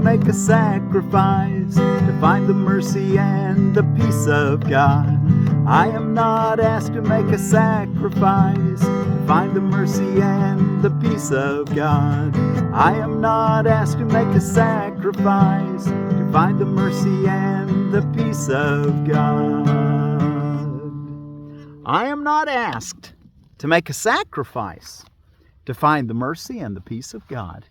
make a sacrifice to find the mercy and the peace of God. I am not asked to make a sacrifice to find the mercy and the peace of God. I am not asked to make a sacrifice to find the mercy and the peace of God. I am not asked to make a sacrifice to find the mercy and the peace of God.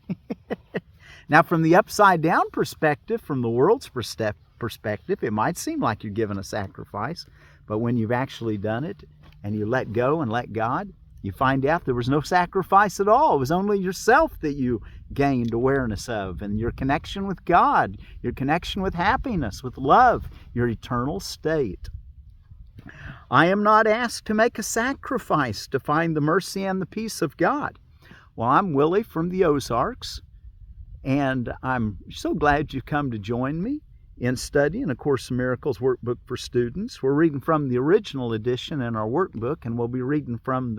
Now, from the upside down perspective, from the world's perspective, it might seem like you're giving a sacrifice, but when you've actually done it and you let go and let God, you find out there was no sacrifice at all. It was only yourself that you gained awareness of, and your connection with God, your connection with happiness, with love, your eternal state. I am not asked to make a sacrifice to find the mercy and the peace of God. Well, I'm Willie from the Ozarks, and I'm so glad you've come to join me in studying A Course in Miracles workbook for students. We're reading from the original edition in our workbook, and we'll be reading from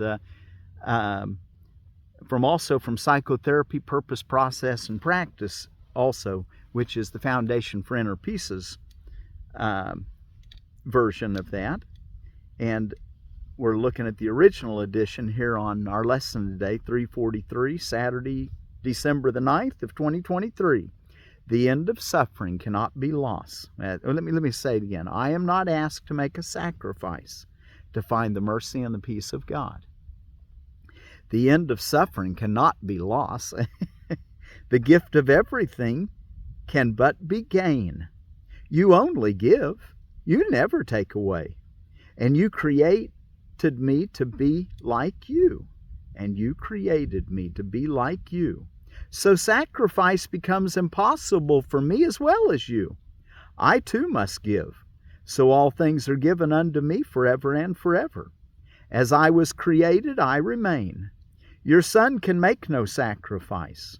from Psychotherapy, Purpose, Process, and Practice also, which is the Foundation for Inner Peace's version of that. And we're looking at the original edition here on our lesson today, 343, Saturday, December the 9th of 2023. The end of suffering cannot be lost. Let me say it again. I am not asked to make a sacrifice to find the mercy and the peace of God. The end of suffering cannot be lost. The gift of everything can but be gain. You only give. You never take away. And you created me to be like you. And you created me to be like you. So sacrifice becomes impossible for me as well as you. I too must give. So all things are given unto me forever and forever. As I was created, I remain. Your Son can make no sacrifice,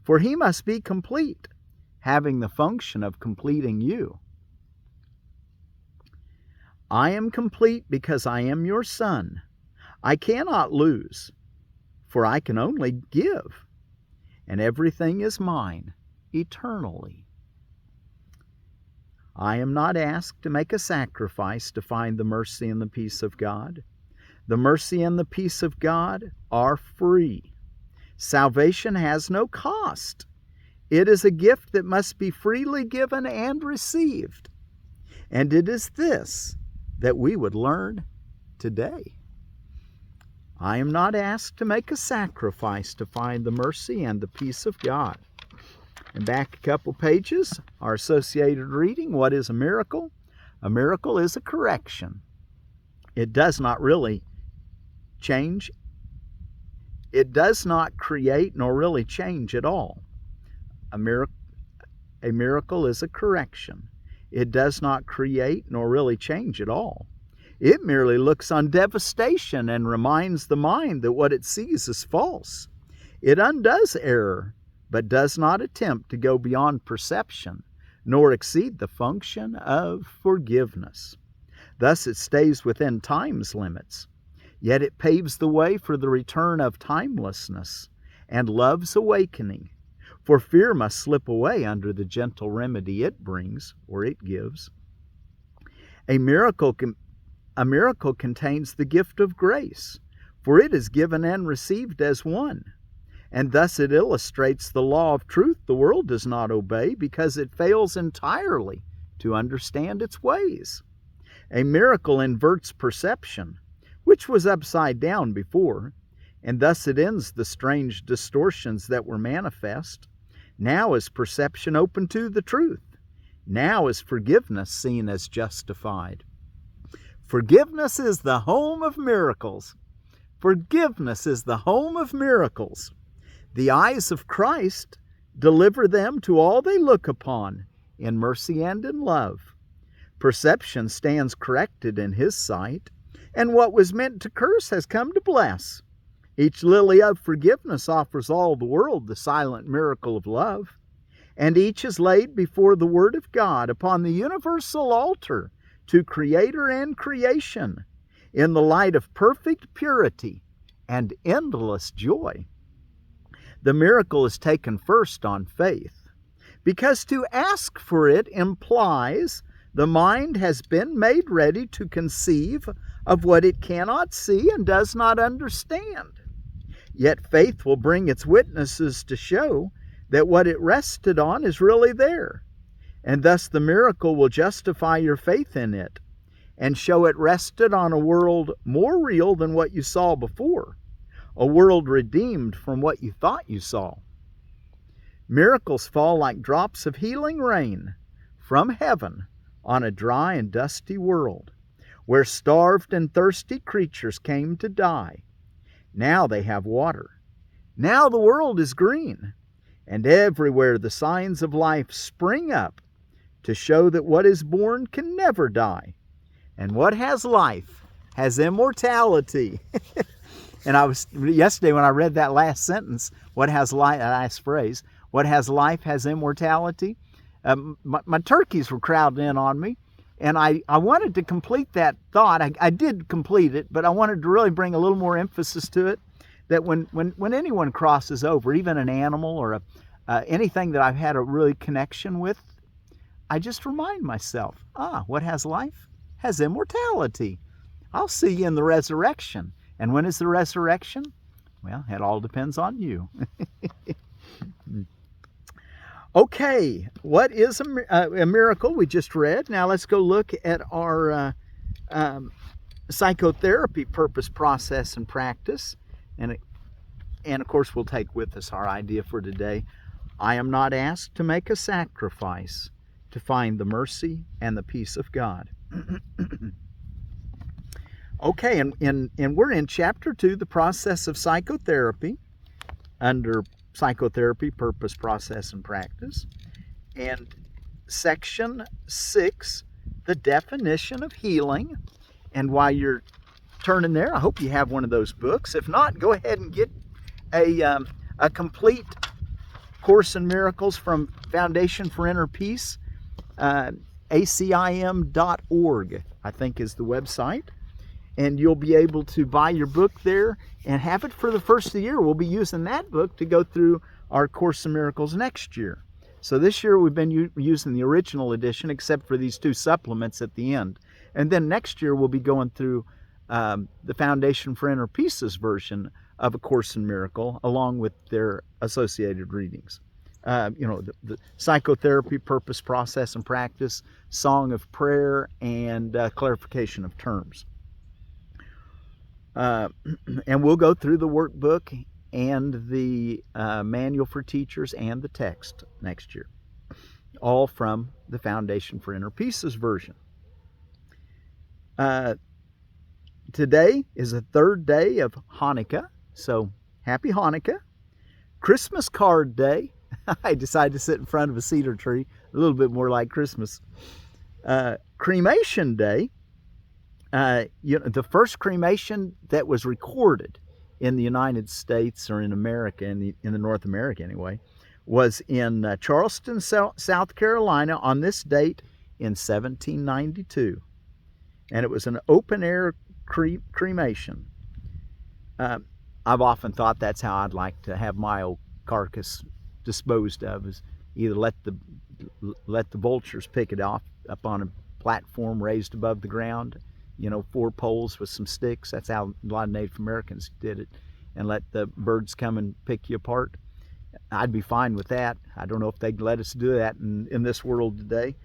for he must be complete, having the function of completing you. I am complete because I am your Son. I cannot lose, for I can only give, and everything is mine eternally. I am not asked to make a sacrifice to find the mercy and the peace of God. The mercy and the peace of God are free. Salvation has no cost. It is a gift that must be freely given and received. And it is this that we would learn today. I am not asked to make a sacrifice to find the mercy and the peace of God. And back a couple pages, our associated reading, what is a miracle? A miracle is a correction. It does not really change. It does not create nor really change at all. A miracle is a correction. It does not create nor really change at all. It merely looks on devastation and reminds the mind that what it sees is false. It undoes error, but does not attempt to go beyond perception, nor exceed the function of forgiveness. Thus it stays within time's limits, yet it paves the way for the return of timelessness and love's awakening, for fear must slip away under the gentle remedy it brings, or it gives. A miracle contains the gift of grace, for it is given and received as one. And thus it illustrates the law of truth the world does not obey because it fails entirely to understand its ways. A miracle inverts perception, which was upside down before, and thus it ends the strange distortions that were manifest. Now is perception open to the truth. Now is forgiveness seen as justified. Forgiveness is the home of miracles. Forgiveness is the home of miracles. The eyes of Christ deliver them to all they look upon, in mercy and in love. Perception stands corrected in His sight, and what was meant to curse has come to bless. Each lily of forgiveness offers all the world the silent miracle of love, and each is laid before the Word of God upon the universal altar to Creator and creation, in the light of perfect purity and endless joy. The miracle is taken first on faith, because to ask for it implies the mind has been made ready to conceive of what it cannot see and does not understand. Yet faith will bring its witnesses to show that what it rested on is really there, and thus the miracle will justify your faith in it and show it rested on a world more real than what you saw before, a world redeemed from what you thought you saw. Miracles fall like drops of healing rain from heaven on a dry and dusty world, where starved and thirsty creatures came to die. Now they have water. Now the world is green, and everywhere the signs of life spring up to show that what is born can never die, and what has life has immortality. And yesterday when I read that last sentence, what has life, last phrase, what has life has immortality, my turkeys were crowding in on me, and I wanted to complete that thought. I did complete it, but I wanted to really bring a little more emphasis to it, that when anyone crosses over, even an animal or anything that I've had a really connection with, I just remind myself, what has life has immortality. I'll see you in the resurrection. And when is the resurrection? Well, it all depends on you. Okay, what is a miracle? We just read. Now let's go look at our psychotherapy purpose, process, and practice. And of course, we'll take with us our idea for today. I am not asked to make a sacrifice to find the mercy and the peace of God. Okay, and we're in Chapter 2, the process of psychotherapy, under Psychotherapy, Purpose, Process, and Practice. And Section 6, the definition of healing. And while you're turning there, I hope you have one of those books. If not, go ahead and get a complete Course in Miracles from Foundation for Inner Peace. ACIM.org, I think, is the website. And you'll be able to buy your book there and have it for the first of the year. We'll be using that book to go through our Course in Miracles next year. So this year we've been using the original edition, except for these 2 supplements at the end. And then next year we'll be going through the Foundation for Inner Peace's version of A Course in Miracle, along with their associated readings. The Psychotherapy, Purpose, Process, and Practice, Song of Prayer, and Clarification of Terms. And we'll go through the workbook and the manual for teachers and the text next year, all from the Foundation for Inner Peace's version. Today is the 3rd day of Hanukkah, so happy Hanukkah. Christmas card day. I decided to sit in front of a cedar tree, a little bit more like Christmas. Cremation day. The first cremation that was recorded in the United States, or in America, in the North America anyway, was in Charleston, South Carolina, on this date in 1792. And it was an open-air cremation. I've often thought that's how I'd like to have my old carcass disposed of, is either let the vultures pick it off up on a platform raised above the ground, 4 poles with some sticks. That's how a lot of Native Americans did it, and let the birds come and pick you apart. I'd be fine with that. I don't know if they'd let us do that in this world today.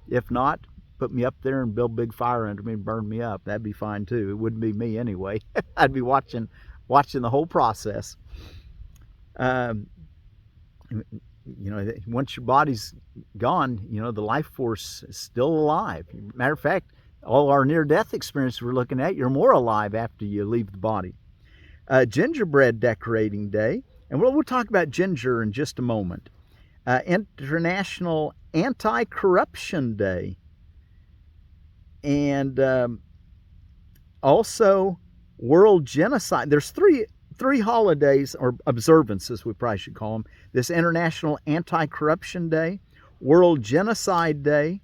If not, put me up there and build a big fire under me and burn me up. That'd be fine too. It wouldn't be me anyway. I'd be watching the whole process. Once your body's gone, the life force is still alive. Matter of fact, all our near-death experiences we're looking at, you're more alive after you leave the body. Gingerbread decorating day, and we'll talk about ginger in just a moment. International Anti-Corruption Day, and also World Genocide. There's three holidays, or observances we probably should call them. This International Anti-Corruption Day, World Genocide Day,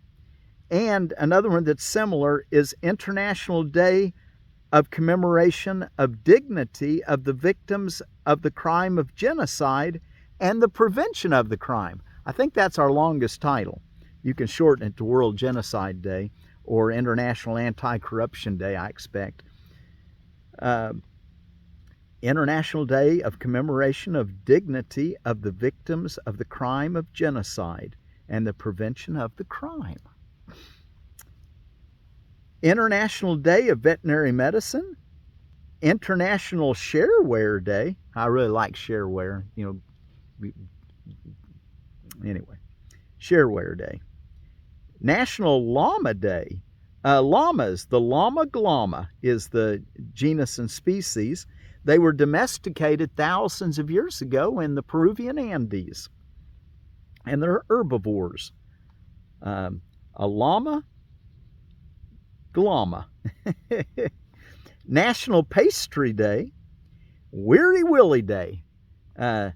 and another one that's similar is International Day of Commemoration of Dignity of the Victims of the Crime of Genocide and the Prevention of the Crime. I think that's our longest title. You can shorten it to World Genocide Day or International Anti-Corruption Day, I expect. International Day of Commemoration of Dignity of the Victims of the Crime of Genocide and the Prevention of the Crime. International Day of Veterinary Medicine. International Shareware Day. I really like shareware, anyway. Shareware Day. National Llama Day. Llamas, the llama glama is the genus and species. They were domesticated thousands of years ago in the Peruvian Andes, and they're herbivores. A llama glama. National Pastry Day. Weary Willy Day. It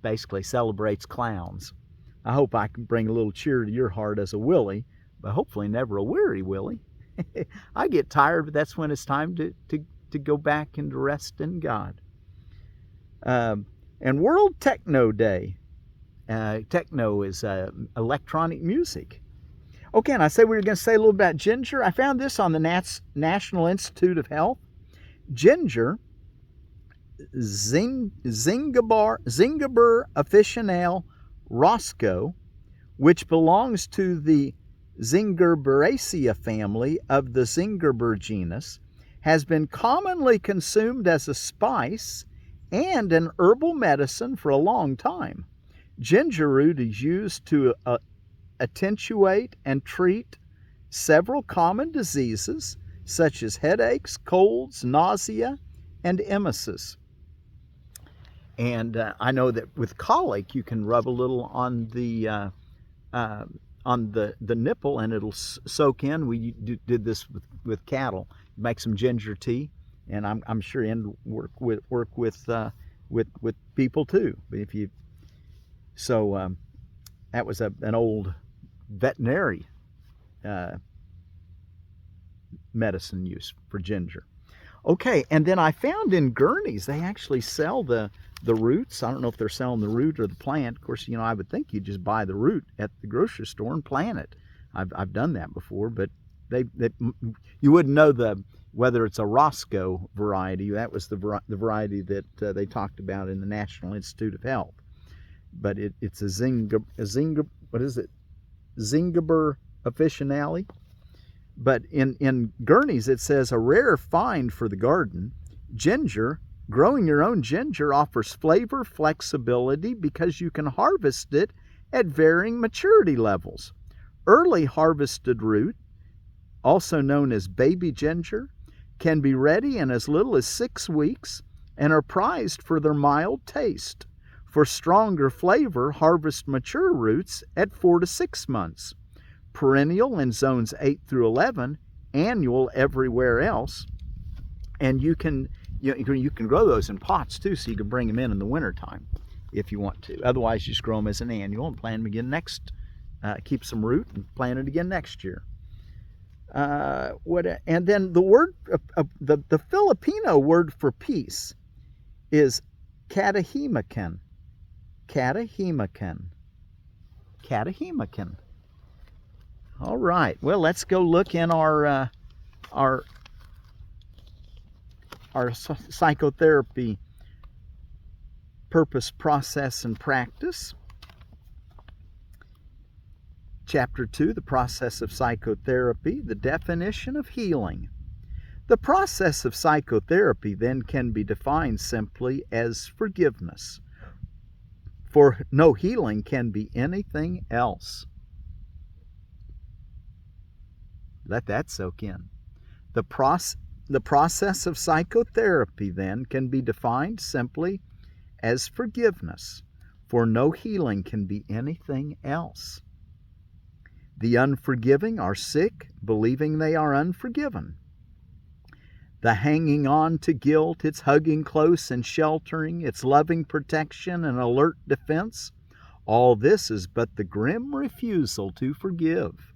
basically celebrates clowns. I hope I can bring a little cheer to your heart as a Willy, but hopefully never a weary Willy. I get tired, but that's when it's time to go back and to rest in God. And World Techno Day. Techno is electronic music. Okay, and I said we were going to say a little about ginger. I found this on the National Institute of Health. Ginger, Zingiber officinale Roscoe, which belongs to the Gingerberaceae family of the Gingerbread genus, has been commonly consumed as a spice and an herbal medicine for a long time. Ginger root is used to attenuate and treat several common diseases such as headaches, colds, nausea, and emesis. And I know that with colic, you can rub a little on the nipple, and it'll soak in. We did this with cattle. Make some ginger tea, and I'm sure you work with people too. But that was an old veterinary medicine use for ginger. Okay, and then I found in Gurney's they actually sell the roots. I don't know if they're selling the root or the plant. Of course, I would think you just buy the root at the grocery store and plant it. I've done that before, but you wouldn't know whether it's a Roscoe variety. That was the variety that they talked about in the National Institute of Health. But it's a Zingiber officinale. But in Gurney's it says a rare find for the garden. Ginger, growing your own ginger offers flavor, flexibility because you can harvest it at varying maturity levels. Early harvested root, also known as baby ginger, can be ready in as little as 6 weeks and are prized for their mild taste. For stronger flavor, harvest mature roots at 4 to 6 months. Perennial in zones 8 through 11, annual everywhere else. And you can grow those in pots too, so you can bring them in the wintertime if you want to. Otherwise, you just grow them as an annual and plant them again keep some root and plant it again next year. And then the word, the Filipino word for peace is Katahimikan. Katahimikan. Katahimikan. All right. Well, let's go look in our psychotherapy purpose, process, and practice. Chapter 2, the process of psychotherapy, the definition of healing. The process of psychotherapy then can be defined simply as forgiveness, for no healing can be anything else. Let that soak in. The process of psychotherapy then can be defined simply as forgiveness, for no healing can be anything else. The unforgiving are sick, believing they are unforgiven. The hanging on to guilt, its hugging close and sheltering, its loving protection and alert defense, all this is but the grim refusal to forgive.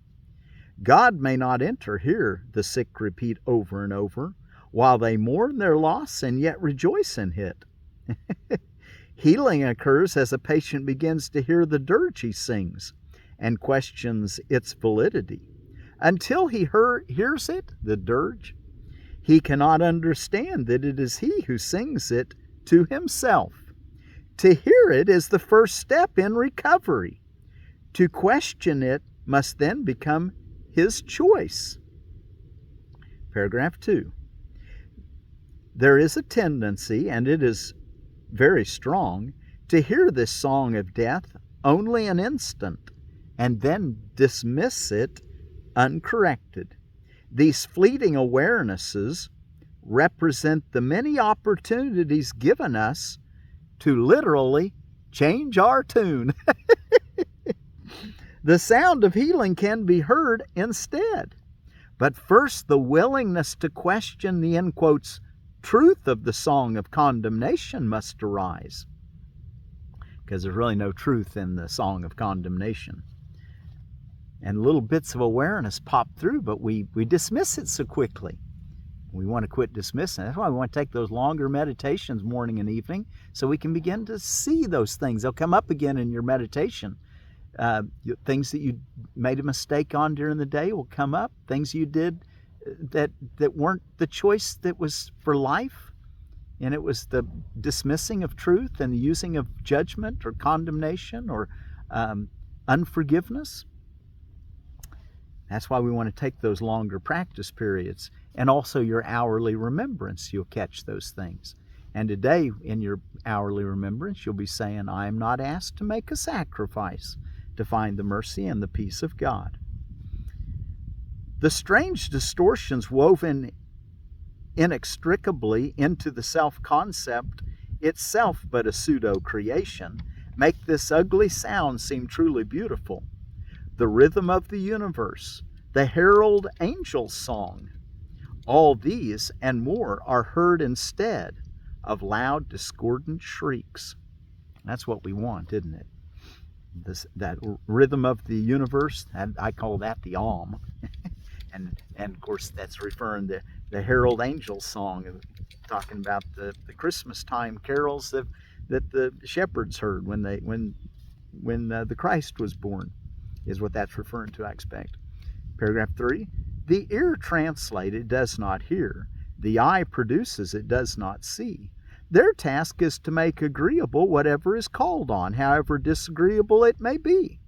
God may not enter here, the sick repeat over and over, while they mourn their loss and yet rejoice in it. Healing occurs as a patient begins to hear the dirge he sings and questions its validity. Until he hears it, the dirge, he cannot understand that it is he who sings it to himself. To hear it is the first step in recovery. To question it must then become his choice. Paragraph 2. There is a tendency, and it is very strong, to hear this song of death only an instant and then dismiss it uncorrected. These fleeting awarenesses represent the many opportunities given us to literally change our tune. The sound of healing can be heard instead. But first, the willingness to question the, in quotes, truth of the song of condemnation must arise. Because there's really no truth in the song of condemnation. And little bits of awareness pop through, but we dismiss it so quickly. We want to quit dismissing it. That's why we want to take those longer meditations morning and evening so we can begin to see those things. They'll come up again in your meditation. Things that you made a mistake on during the day will come up. Things you did that weren't the choice that was for life. And it was the dismissing of truth and the using of judgment or condemnation or unforgiveness. That's why we want to take those longer practice periods. And also your hourly remembrance, you'll catch those things. And today, in your hourly remembrance, you'll be saying, I am not asked to make a sacrifice to find the mercy and the peace of God. The strange distortions woven inextricably into the self-concept, itself but a pseudo-creation, make this ugly sound seem truly beautiful. The rhythm of the universe, the herald angel's song, all these and more are heard instead of loud, discordant shrieks. That's what we want, isn't it? That rhythm of the universe, I call that the ACIM. and of course, that's referring to the herald angel's song, talking about the Christmas time carols that the shepherds heard when the Christ was born, is what that's referring to, I expect. Paragraph 3. The ear translated does not hear. The eye produces, it does not see. Their task is to make agreeable whatever is called on, however disagreeable it may be.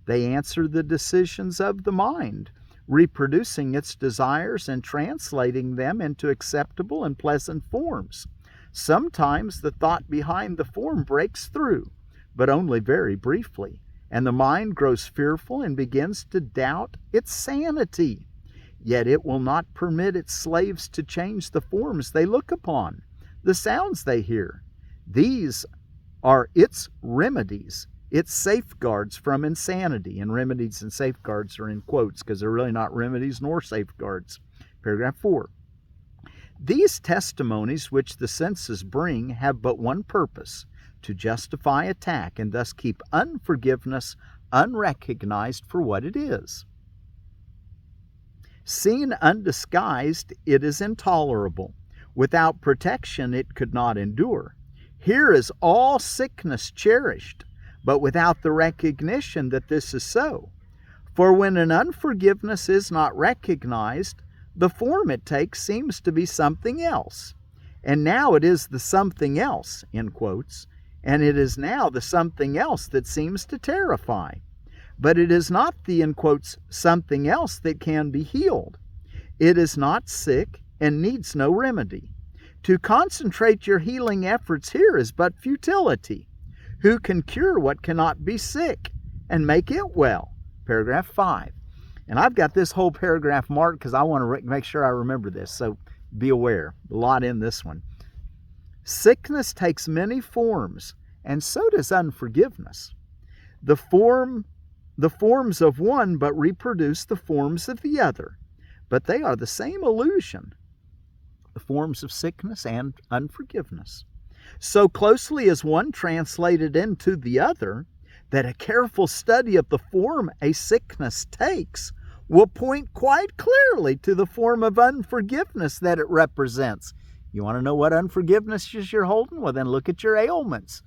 They answer the decisions of the mind, reproducing its desires and translating them into acceptable and pleasant forms. Sometimes the thought behind the form breaks through, but only very briefly, and the mind grows fearful and begins to doubt its sanity. Yet it will not permit its slaves to change the forms they look upon, the sounds they hear. These are its remedies, its safeguards from insanity. And remedies and safeguards are in quotes because they're really not remedies nor safeguards. Paragraph 4. These testimonies which the senses bring have but one purpose, to justify attack and thus keep unforgiveness unrecognized for what it is. Seen undisguised, it is intolerable. Without protection, it could not endure. Here is all sickness cherished, but without the recognition that this is so. For when an unforgiveness is not recognized, the form it takes seems to be something else. And now it is the something else, in quotes, and it is now the something else that seems to terrify. But it is not the, in quotes, something else that can be healed. It is not sick and needs no remedy. To concentrate your healing efforts here is but futility. Who can cure what cannot be sick and make it well? Paragraph 5. And I've got this whole paragraph marked because I want to make sure I remember this, so be aware. A lot in this one. Sickness takes many forms, and so does unforgiveness. The forms of one but reproduce the forms of the other, but they are the same illusion, the forms of sickness and unforgiveness. So closely is one translated into the other that a careful study of the form a sickness takes will point quite clearly to the form of unforgiveness that it represents. You want to know what unforgiveness is you're holding? Well, then look at your ailments.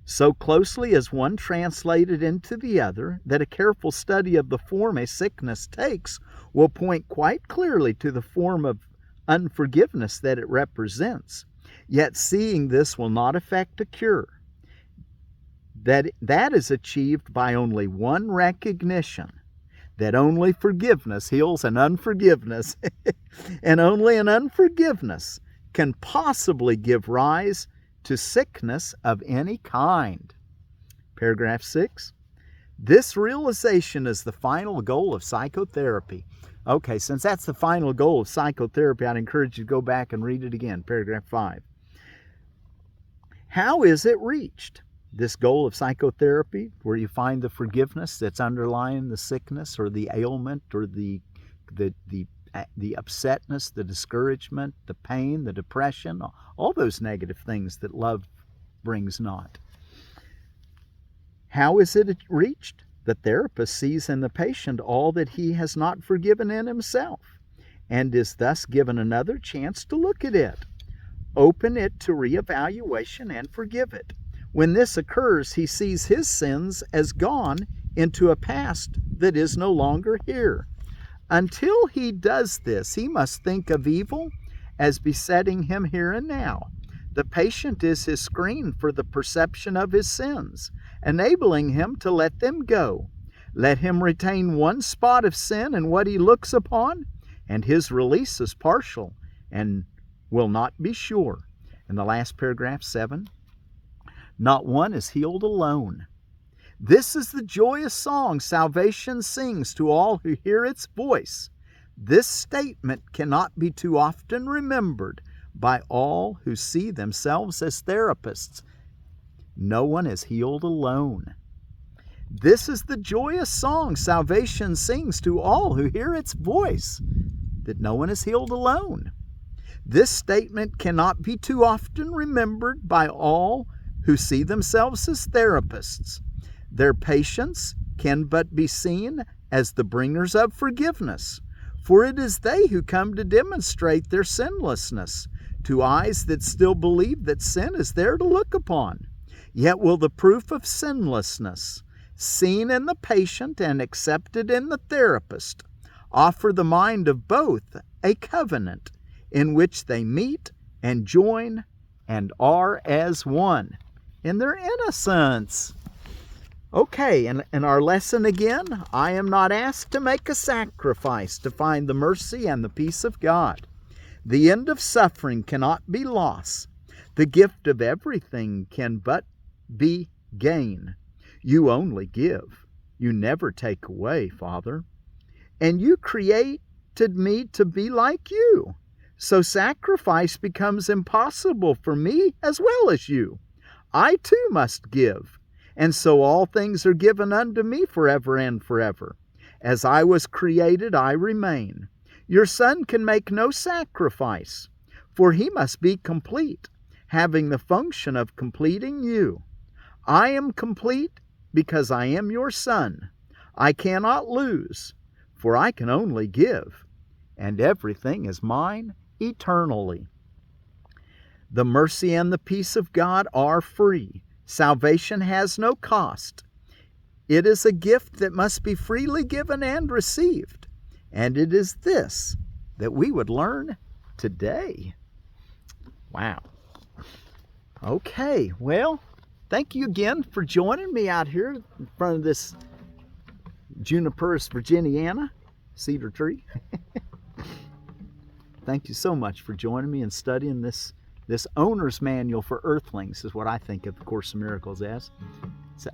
So closely is one translated into the other that a careful study of the form a sickness takes will point quite clearly to the form of unforgiveness that it represents. Yet seeing this will not effect a cure. That is achieved by only one recognition, that only forgiveness heals an unforgiveness, and only an unforgiveness can possibly give rise to sickness of any kind. Paragraph 6. This realization is the final goal of psychotherapy. Okay, since that's the final goal of psychotherapy, I'd encourage you to go back and read it again. Paragraph 5. How is it reached? This goal of psychotherapy, where you find the forgiveness that's underlying the sickness or the ailment or the upsetness, the discouragement, the pain, the depression, all those negative things that love brings not. How is it reached? The therapist sees in the patient all that he has not forgiven in himself, and is thus given another chance to look at it, open it to reevaluation, and forgive it. When this occurs, he sees his sins as gone into a past that is no longer here. Until he does this, he must think of evil as besetting him here and now. The patient is his screen for the perception of his sins, enabling him to let them go. Let him retain one spot of sin in what he looks upon, and his release is partial and will not be sure. In the last paragraph, 7, not one is healed alone. This is the joyous song salvation sings to all who hear its voice. This statement cannot be too often remembered by all who see themselves as therapists. No one is healed alone. This is the joyous song salvation sings to all who hear its voice, that no one is healed alone. This statement cannot be too often remembered by all who see themselves as therapists. Their patients can but be seen as the bringers of forgiveness, for it is they who come to demonstrate their sinlessness to eyes that still believe that sin is there to look upon. Yet will the proof of sinlessness, seen in the patient and accepted in the therapist, offer the mind of both a covenant in which they meet and join and are as one in their innocence. Okay, and our lesson again, I am not asked to make a sacrifice to find the mercy and the peace of God. The end of suffering cannot be loss. The gift of everything can but be gain. You only give. You never take away, Father. And you created me to be like you. So sacrifice becomes impossible for me as well as you. I too must give. And so all things are given unto me forever and forever. As I was created, I remain. Your Son can make no sacrifice, for he must be complete, having the function of completing you. I am complete because I am your Son. I cannot lose, for I can only give, and everything is mine eternally. The mercy and the peace of God are free. Salvation has no cost. It is a gift that must be freely given and received. And it is this that we would learn today. Wow. Okay, well, thank you again for joining me out here in front of this Juniperus virginiana cedar tree. Thank you so much for joining me and studying this owner's manual for earthlings is what I think of the Course in Miracles as. So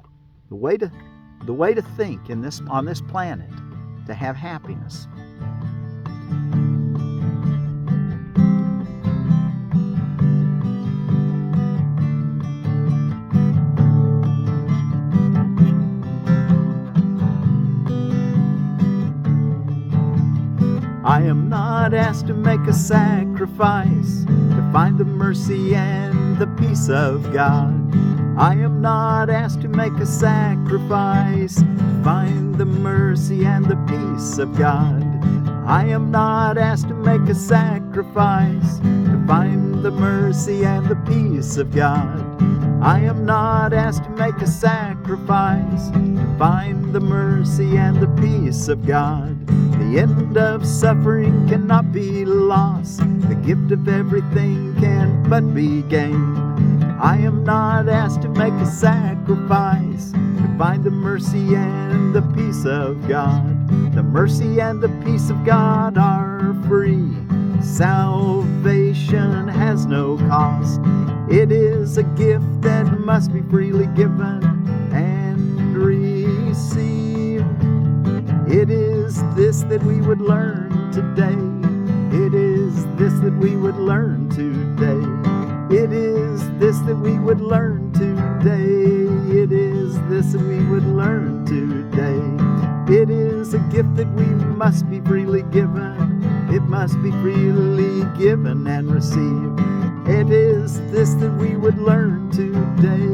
the way to think on this planet, to have happiness. I am not asked to make a sacrifice to find the mercy and the peace of God. I am not asked to make a sacrifice to find the mercy and the peace of God. I am not asked to make a sacrifice to find the mercy and the peace of God. I am not asked to make a sacrifice to find the mercy and the peace of God. The end of suffering cannot be lost. The gift of everything can but be gained. I am not asked to make a sacrifice to find the mercy and the peace of God. The mercy and the peace of God are free. Salvation has no cost. It is a gift that must be freely given and received. It is this that we would learn today. It is this that we would learn today. It is this that we would learn today. It is this that we would learn today. It is a gift that we must be freely given. It must be freely given and received. It is this that we would learn today.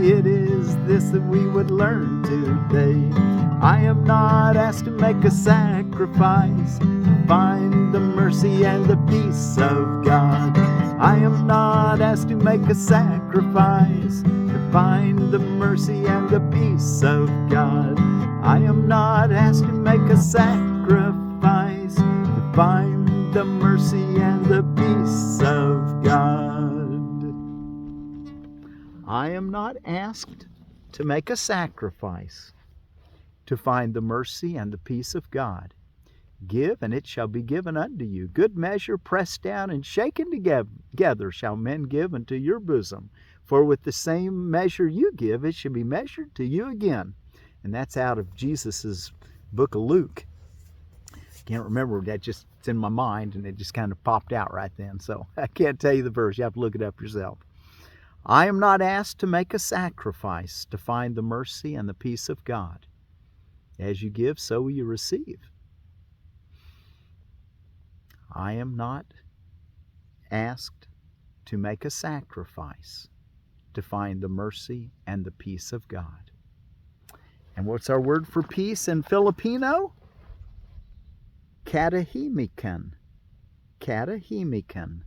It is this that we would learn today. I am not asked to make a sacrifice to find the mercy and the peace of God. I am not asked to make a sacrifice to find the mercy and the peace of God. I am not asked to make a sacrifice to find the mercy and the peace of God. I am not asked to make a sacrifice to find the mercy and the peace of God. Give, and it shall be given unto you. Good measure, pressed down and shaken together, shall men give into your bosom. For with the same measure you give, it shall be measured to you again. And that's out of Jesus' book of Luke. Can't remember, it's in my mind, and it just kind of popped out right then. So I can't tell you the verse. You have to look it up yourself. I am not asked to make a sacrifice to find the mercy and the peace of God. As you give, so will you receive. I am not asked to make a sacrifice to find the mercy and the peace of God. And what's our word for peace in Filipino? Katahimikan. Katahimikan.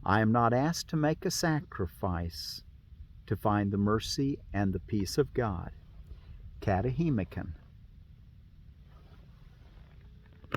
I am not asked to make a sacrifice to find the mercy and the peace of God. Katahimikan.